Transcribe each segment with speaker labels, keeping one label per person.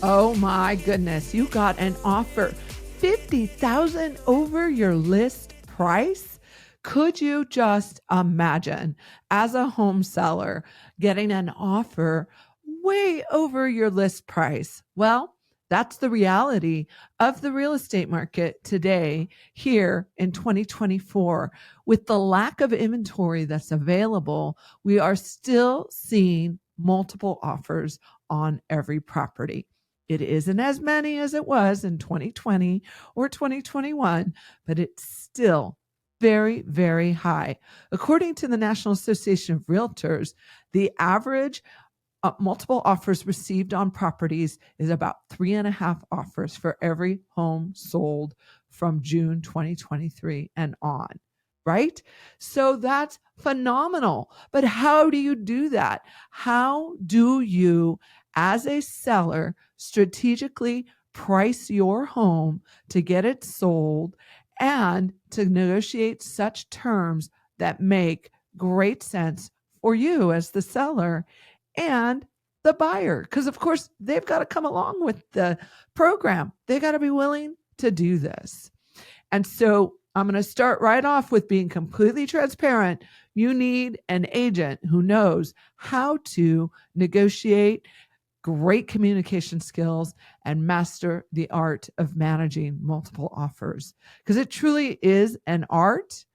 Speaker 1: Oh my goodness, you got an offer 50,000 over your list price? Could you just imagine as a home seller getting an offer way over your list price? Well, that's the reality of the real estate market today here in 2024. With the lack of inventory that's available, we are still seeing multiple offers on every property. It isn't as many as it was in 2020 or 2021, but it's still very, very high. According to the National Association of Realtors, the average multiple offers received on properties is about 3.5 offers for every home sold from June 2023 and on, right? So that's phenomenal. But how do you do that? How do you, as a seller, strategically price your home to get it sold and to negotiate such terms that make great sense for you as the seller and the buyer? Because, of course, they've got to come along with the program. They got to be willing to do this. And so I'm going to start right off with being completely transparent. You need an agent who knows how to negotiate, great communication skills, and master the art of managing multiple offers, because it truly is an art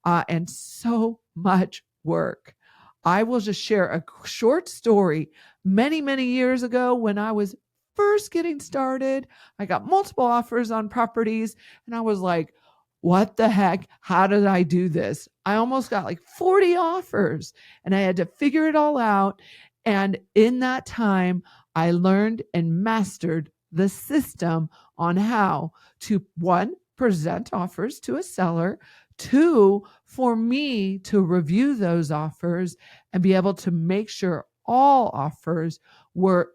Speaker 1: and so much work. I will just share a short story. Many, many years ago, when I was first getting started, I got multiple offers on properties, and I was like, what the heck? How did I do this? I almost got like 40 offers, and I had to figure it all out. And in that time, I learned and mastered the system on how to, one, present offers to a seller, two, for me to review those offers and be able to make sure all offers were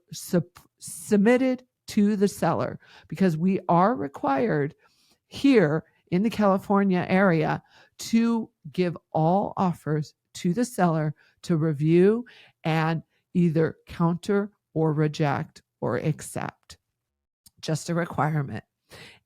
Speaker 1: submitted to the seller, because we are required here in the California area to give all offers to the seller to review and either counter or reject or accept. Just a requirement.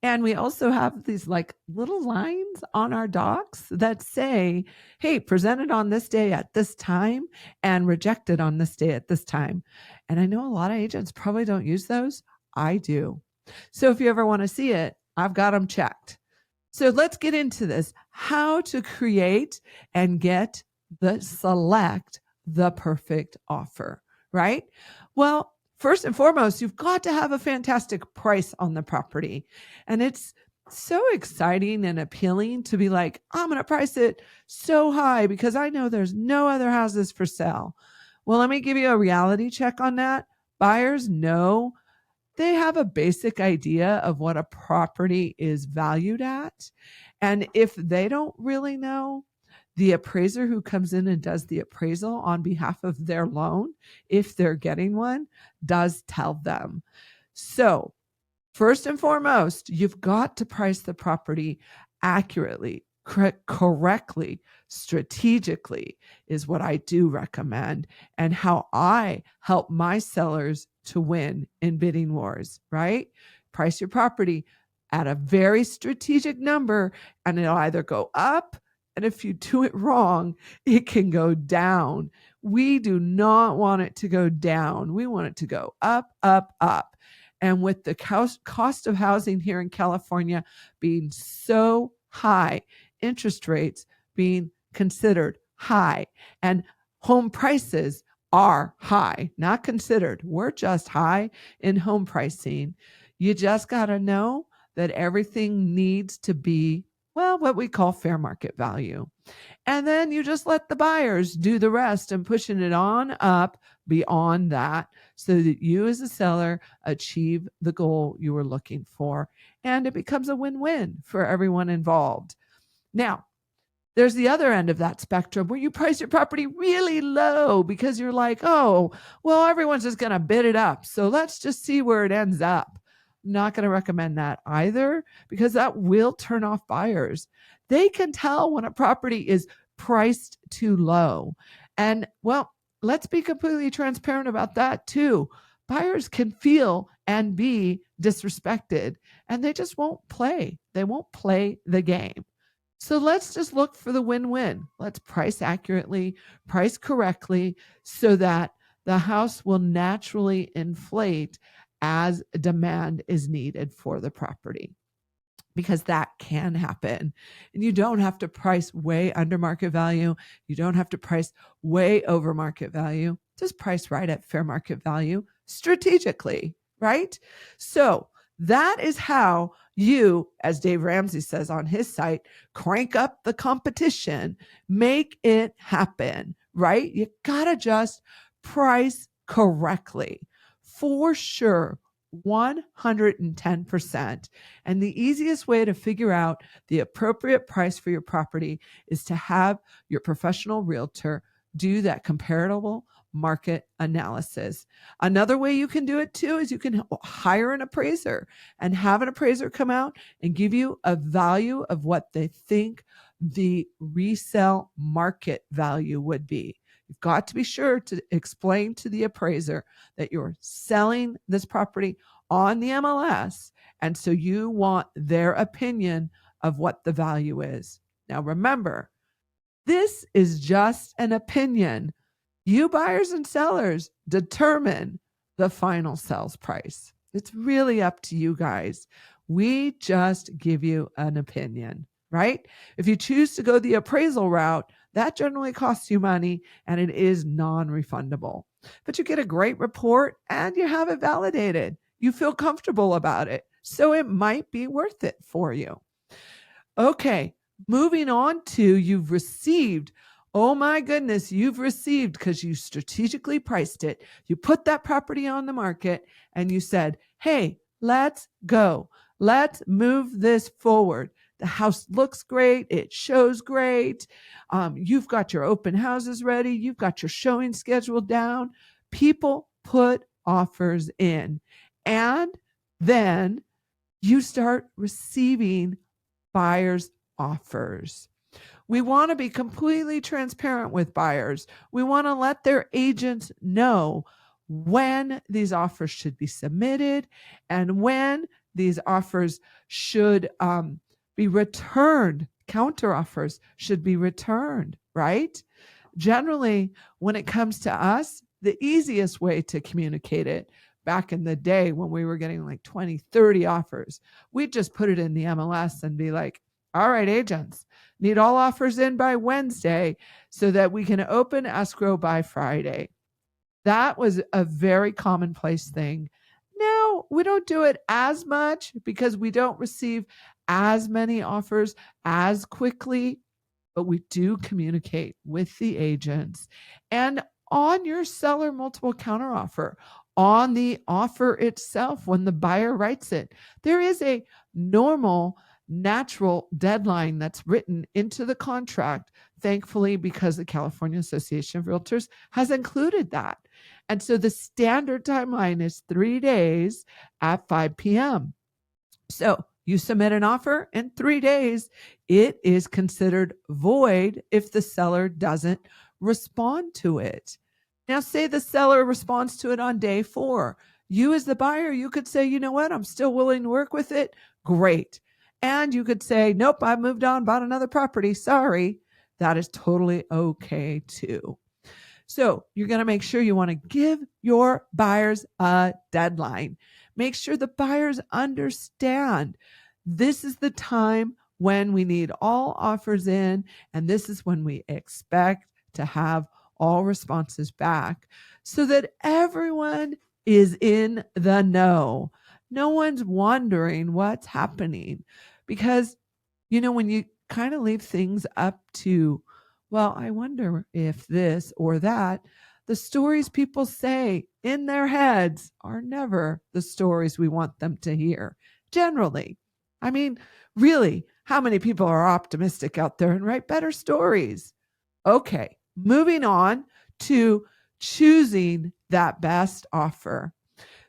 Speaker 1: And we also have these like little lines on our docs that say, hey, presented on this day at this time and rejected on this day at this time. And I know a lot of agents probably don't use those. I do. So if you ever want to see it, I've got them checked. So let's get into this. How to create and select the perfect offer, right? Well, first and foremost, you've got to have a fantastic price on the property. And it's so exciting and appealing to be like, I'm going to price it so high because I know there's no other houses for sale. Well, let me give you a reality check on that. Buyers know, they have a basic idea of what a property is valued at. And if they don't really know, the appraiser who comes in and does the appraisal on behalf of their loan, if they're getting one, does tell them. So first and foremost, you've got to price the property accurately, correctly, strategically is what I do recommend, and how I help my sellers to win in bidding wars, right? Price your property at a very strategic number, and it'll either go up, and if you do it wrong, it can go down. We do not want it to go down. We want it to go up, up, up. And with the cost of housing here in California being so high, interest rates being considered high, and home prices are high, not considered. We're just high in home pricing. You just got to know that everything needs to be, well, what we call fair market value. And then you just let the buyers do the rest and pushing it on up beyond that so that you as a seller achieve the goal you were looking for. And it becomes a win-win for everyone involved. Now, there's the other end of that spectrum where you price your property really low because you're like, oh, well, everyone's just going to bid it up. So let's just see where it ends up. I'm not going to recommend that either, because that will turn off buyers. They can tell when a property is priced too low. And well, let's be completely transparent about that too. Buyers can feel and be disrespected, and they just won't play. They won't play the game. So let's just look for the win-win. Let's price accurately, price correctly, so that the house will naturally inflate as demand is needed for the property, because that can happen. And you don't have to price way under market value. You don't have to price way over market value. Just price right at fair market value strategically, right? So that is how you, as Dave Ramsey says on his site, crank up the competition, make it happen, right? You gotta just price correctly for sure. 110%. And the easiest way to figure out the appropriate price for your property is to have your professional realtor do that comparable market analysis. Another way you can do it too is you can hire an appraiser and have an appraiser come out and give you a value of what they think the resale market value would be. You've got to be sure to explain to the appraiser that you're selling this property on the MLS. And so you want their opinion of what the value is. Now, remember, this is just an opinion. You buyers and sellers determine the final sales price. It's really up to you guys. We just give you an opinion, right? If you choose to go the appraisal route, that generally costs you money and it is non-refundable. But you get a great report and you have it validated. You feel comfortable about it. So it might be worth it for you. Okay, moving on to you've received. Oh my goodness, you've received because you strategically priced it. You put that property on the market and you said, hey, let's go. Let's move this forward. The house looks great. It shows great. You've got your open houses ready. You've got your showing schedule down. People put offers in. And then you start receiving buyers' offers. We want to be completely transparent with buyers. We want to let their agents know when these offers should be submitted and when these offers should be returned. Counter offers should be returned, right? Generally, when it comes to us, the easiest way to communicate it back in the day when we were getting like 20, 30 offers, we'd just put it in the MLS and be like, all right, agents, need all offers in by Wednesday so that we can open escrow by Friday. That was a very commonplace thing. Now, we don't do it as much because we don't receive as many offers as quickly, but we do communicate with the agents. And on your seller multiple counteroffer, on the offer itself, when the buyer writes it, there is a normal, natural deadline that's written into the contract, thankfully, because the California Association of Realtors has included that. And so the standard timeline is 3 days at 5 p.m. So you submit an offer in 3 days, it is considered void if the seller doesn't respond to it. Now, say the seller responds to it on day 4. You as the buyer, you could say, you know what, I'm still willing to work with it. Great. And you could say, nope, I moved on, bought another property. Sorry. That is totally okay too. So you're going to make sure you want to give your buyers a deadline. Make sure the buyers understand this is the time when we need all offers in, and this is when we expect to have all responses back so that everyone is in the know. No one's wondering what's happening because, when you kind of leave things up to, well, I wonder if this or that, the stories people say in their heads are never the stories we want them to hear. Generally, I mean, really, how many people are optimistic out there and write better stories? Okay, moving on to choosing that best offer.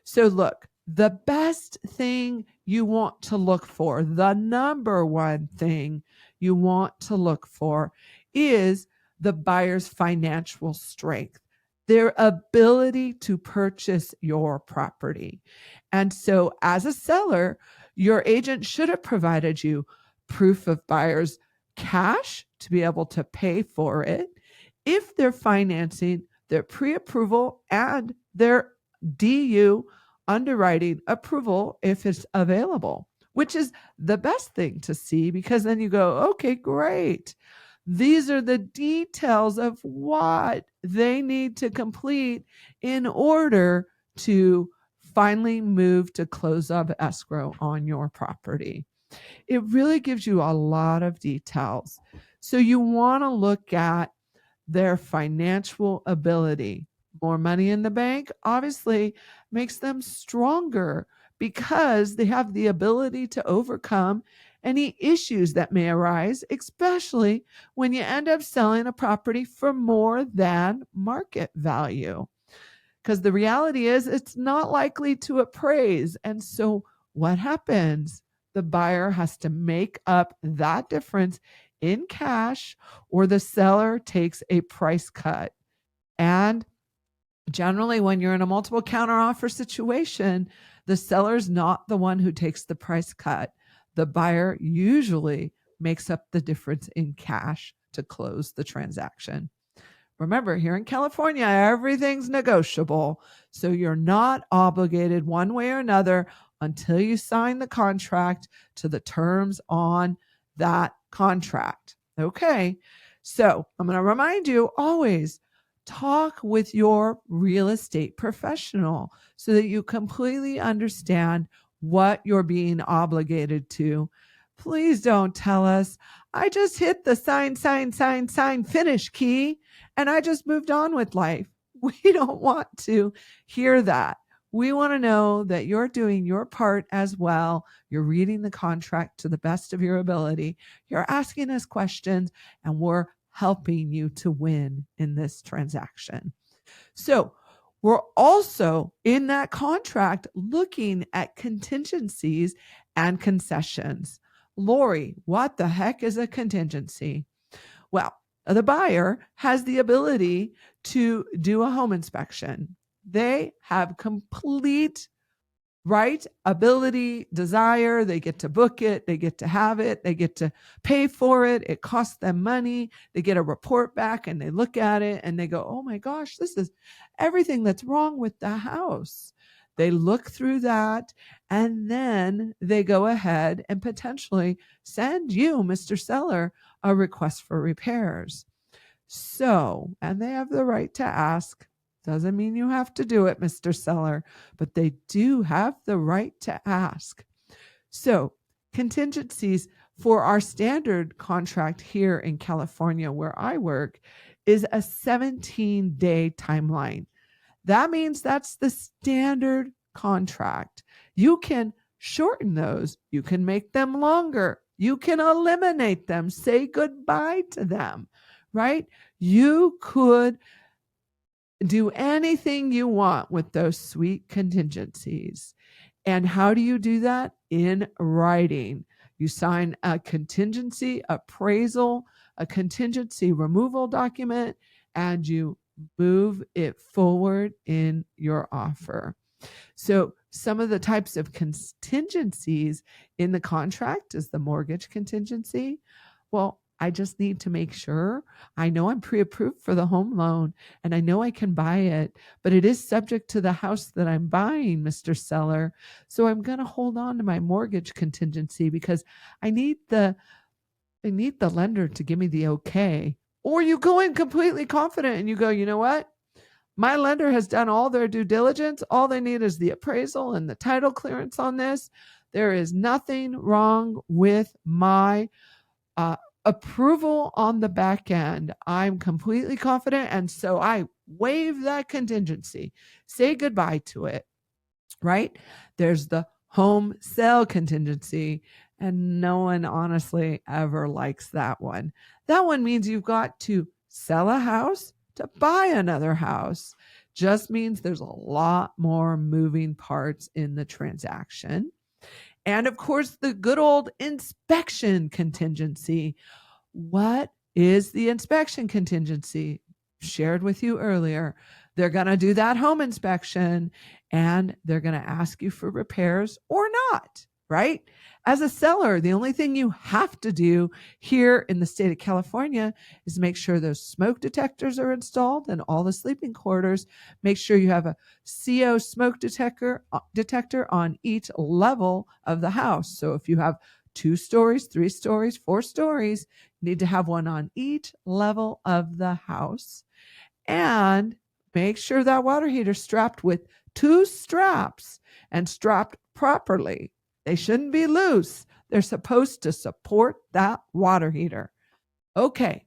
Speaker 1: So look, the best thing you want to look for, the number one thing you want to look for is the buyer's financial strength. their ability to purchase your property. And so, as a seller, your agent should have provided you proof of buyer's cash to be able to pay for it. If they're financing, their pre approval and their DU underwriting approval if it's available, which is the best thing to see because then you go, okay, great. These are the details of what they need to complete in order to finally move to close of escrow on your property. It really gives you a lot of details. So you want to look at their financial ability. More money in the bank obviously makes them stronger because they have the ability to overcome any issues that may arise, especially when you end up selling a property for more than market value. Because the reality is, it's not likely to appraise. And so, what happens? The buyer has to make up that difference in cash, or the seller takes a price cut. And generally, when you're in a multiple counteroffer situation, the seller's not the one who takes the price cut. The buyer usually makes up the difference in cash to close the transaction. Remember, here in California, everything's negotiable. So you're not obligated one way or another until you sign the contract to the terms on that contract. Okay. So I'm going to remind you always talk with your real estate professional so that you completely understand what you're being obligated to. Please don't tell us, I just hit the sign, finish key, and I just moved on with life. We don't want to hear that. We want to know that you're doing your part as well. You're reading the contract to the best of your ability. You're asking us questions, and we're helping you to win in this transaction. So, we're also in that contract looking at contingencies and concessions. Lori, what the heck is a contingency? Well, the buyer has the ability to do a home inspection. They have complete right ability, desire. They get to book it, they get to have it, they get to pay for it. It costs them money. They get a report back and they look at it and they go, oh my gosh, this is everything that's wrong with the house. They look through that and then they go ahead and potentially send you, Mr. Seller, a request for repairs. So, and they have the right to ask. Doesn't mean you have to do it, Mr. Seller, but they do have the right to ask. So, contingencies for our standard contract here in California, where I work, is a 17-day timeline. That means that's the standard contract. You can shorten those, you can make them longer, you can eliminate them, say goodbye to them, right? You could do anything you want with those sweet contingencies. And how do you do that? In writing. You sign a contingency appraisal, a contingency removal document, and you move it forward in your offer. So, some of the types of contingencies in the contract is the mortgage contingency. Well, I just need to make sure I know I'm pre-approved for the home loan and I know I can buy it, but it is subject to the house that I'm buying, Mr. Seller. So I'm going to hold on to my mortgage contingency because I need the lender to give me the okay. Or you go in completely confident and you go, you know what? My lender has done all their due diligence. All they need is the appraisal and the title clearance on this. There is nothing wrong with my approval on the back end. I'm completely confident. And so I waive that contingency, say goodbye to it, right? There's the home sale contingency. And no one honestly ever likes that one. That one means you've got to sell a house to buy another house. Just means there's a lot more moving parts in the transaction. And of course, the good old inspection contingency. What is the inspection contingency? Shared with you earlier. They're going to do that home inspection and they're going to ask you for repairs or not, right? As a seller, the only thing you have to do here in the state of California is make sure those smoke detectors are installed in all the sleeping quarters. Make sure you have a CO smoke detector on each level of the house. So if you have 2 stories, 3 stories, 4 stories, you need to have one on each level of the house. And make sure that water heater is strapped with 2 straps and strapped properly. They shouldn't be loose. They're supposed to support that water heater. Okay.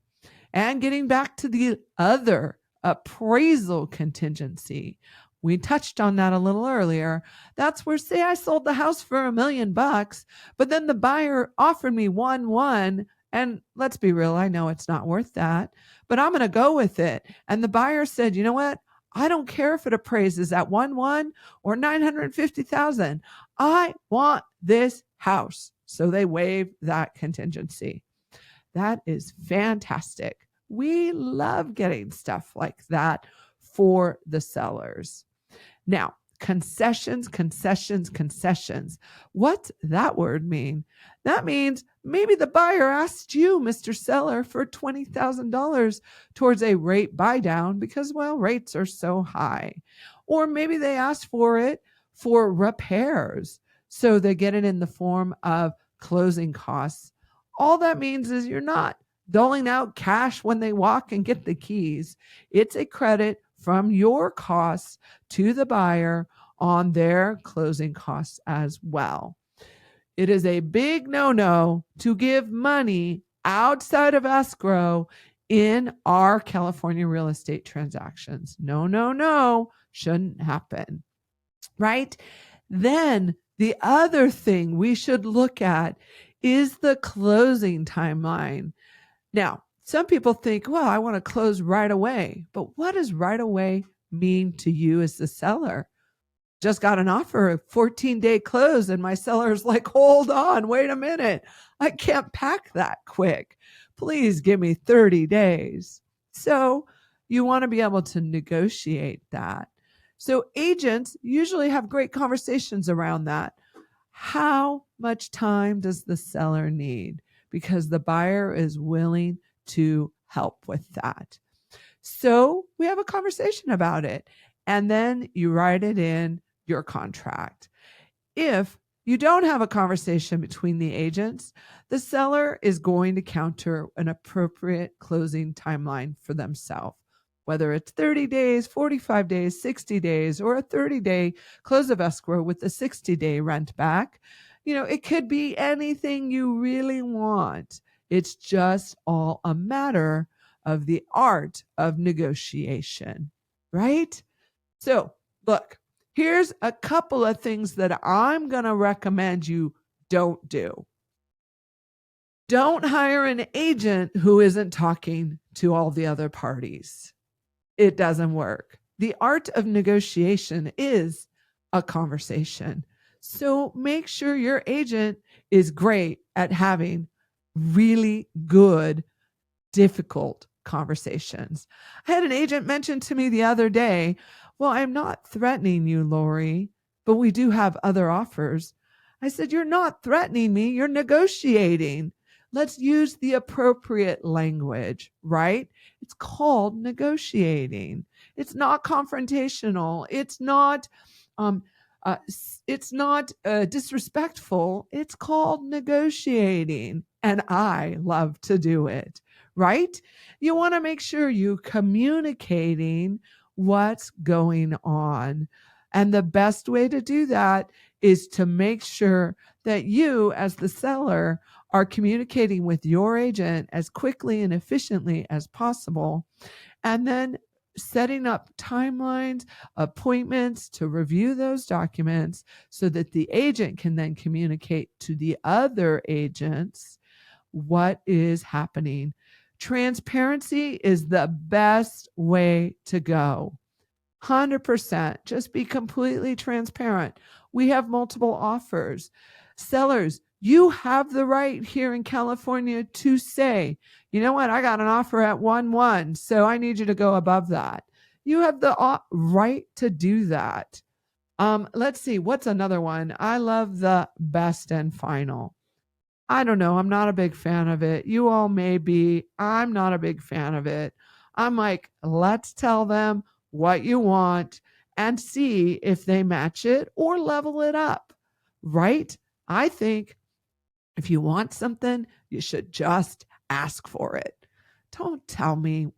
Speaker 1: And getting back to the other appraisal contingency, we touched on that a little earlier. That's where, say I sold the house for $1 million, but then the buyer offered me 1.1, and let's be real, I know it's not worth that, but I'm going to go with it. And the buyer said, you know what? I don't care if it appraises at 1.1 or 950,000. I want this house. So they waive that contingency. That is fantastic. We love getting stuff like that for the sellers. Now, concessions. What's that word mean? That means maybe the buyer asked you, Mr. Seller, for $20,000 towards a rate buy down because, well, rates are so high. Or maybe they asked for it for repairs. So they get it in the form of closing costs. All that means is you're not doling out cash when they walk and get the keys. It's a credit from your costs to the buyer on their closing costs as well. It is a big no-no to give money outside of escrow in our California real estate transactions. No, shouldn't happen, right? Then the other thing we should look at is the closing timeline. Now, some people think, well, I want to close right away. But what does right away mean to you as the seller? Just got an offer, a 14-day close, and my seller's like, hold on, wait a minute. I can't pack that quick. Please give me 30 days. So you want to be able to negotiate that. So agents usually have great conversations around that. How much time does the seller need? Because the buyer is willing to help with that. So we have a conversation about it, and then you write it in your contract. If you don't have a conversation between the agents, the seller is going to counter an appropriate closing timeline for themselves, whether it's 30 days, 45 days, 60 days, or a 30-day close of escrow with a 60-day rent back. It could be anything you really want. It's just all a matter of the art of negotiation, right? So, look, here's a couple of things that I'm going to recommend you don't do. Don't hire an agent who isn't talking to all the other parties. It doesn't work. The art of negotiation is a conversation. So make sure your agent is great at having really good, difficult conversations. I had an agent mention to me the other day, well, I'm not threatening you, Lori, but we do have other offers. I said, you're not threatening me, you're negotiating. Let's use the appropriate language, right? It's called negotiating. It's not confrontational. It's not disrespectful. It's called negotiating. And I love to do it, right? You want to make sure you're communicating what's going on. And the best way to do that is to make sure that you, as the seller, are communicating with your agent as quickly and efficiently as possible. And then setting up timelines, appointments to review those documents so that the agent can then communicate to the other agents what is happening. Transparency is the best way to go. 100%. Just be completely transparent. We have multiple offers. Sellers, you have the right here in California to say, you know what, I got an offer at 1.1, so I need you to go above that. You have the right to do that. Let's see, what's another one? I love the best and final. I don't know. I'm not a big fan of it. You all may be. I'm not a big fan of it. I'm like, let's tell them what you want and see if they match it or level it up, right? I think if you want something, you should just ask for it. Don't tell me,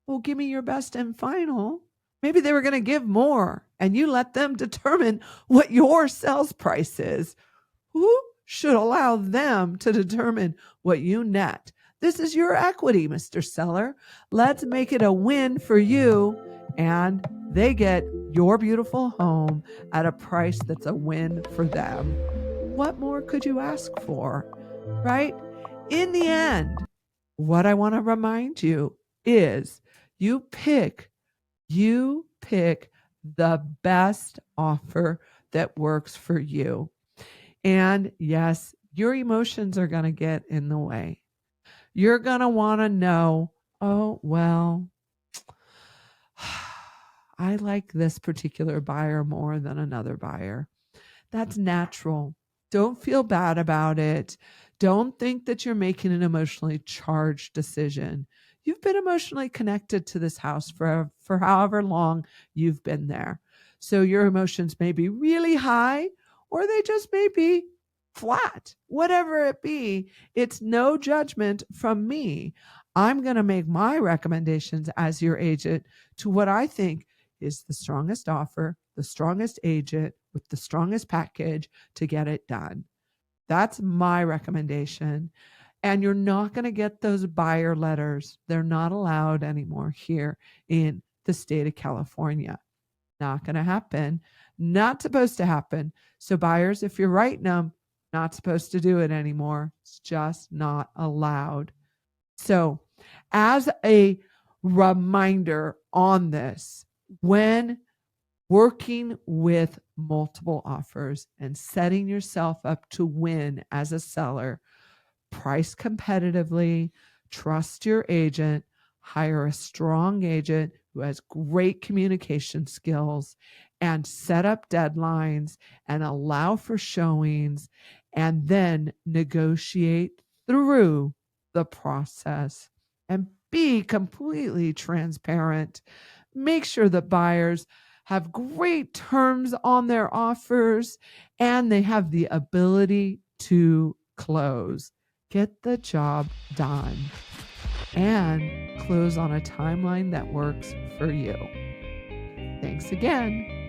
Speaker 1: well, give me your best and final. Maybe they were going to give more and you let them determine what your sales price is. Who should allow them to determine what you net? This is your equity, Mr. Seller. Let's make it a win for you, and they get your beautiful home at a price that's a win for them. What more could you ask for, right? In the end, what I want to remind you is you pick the best offer that works for you. And yes, your emotions are going to get in the way. You're going to want to know, oh, well, I like this particular buyer more than another buyer. That's natural. Don't feel bad about it. Don't think that you're making an emotionally charged decision. You've been emotionally connected to this house for however long you've been there. So your emotions may be really high or they just may be flat. Whatever it be, it's no judgment from me. I'm going to make my recommendations as your agent to what I think is the strongest offer, the strongest agent with the strongest package to get it done. That's my recommendation. And you're not going to get those buyer letters. They're not allowed anymore here in the state of California. Not going to happen. Not supposed to happen. So, buyers, if you're writing them, not supposed to do it anymore. It's just not allowed. So, as a reminder on this, when working with multiple offers and setting yourself up to win as a seller, price competitively, trust your agent, hire a strong agent who has great communication skills, and set up deadlines and allow for showings, and then negotiate through the process and be completely transparent. Make sure that buyers have great terms on their offers and they have the ability to close. Get the job done and close on a timeline that works for you. Thanks again.